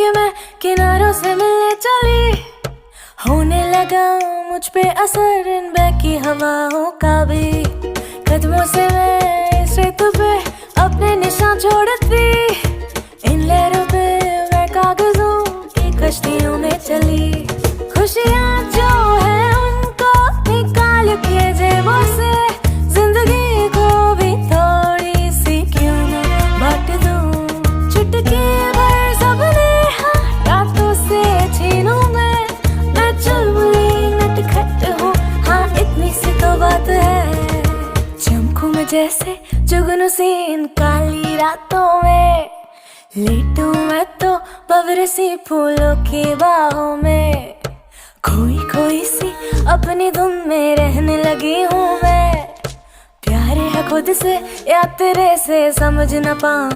के मैं किनारों से मिलने चली, होने लगा मुझ पे असर इन बहकी हवाओं का भी। कदमों से मैं इस रेत पे अपने निशान छोड़ती, इन लहरों पे मैं कागजों की कश्तियों में चली। खुशियाँ जो है उनको निकाल के जेबों से, जिंदगी को भी थोड़ी सी क्यों न बांट दूं। चुटकी भर सबने रातों से छीनूं मैं चुलबुली नटखट हूँ, हाँ इतनी सी तो बात है। चमकूं मैं जैसे जुगनू सी इन काली रातों में, लेटूं मैं तो भंवर सी फूलों की बाहों में। खोई खोई सी अपनी धुन में रहने लगी हूँ मैं, प्यार है खुद से या तेरे से समझ न पाऊं।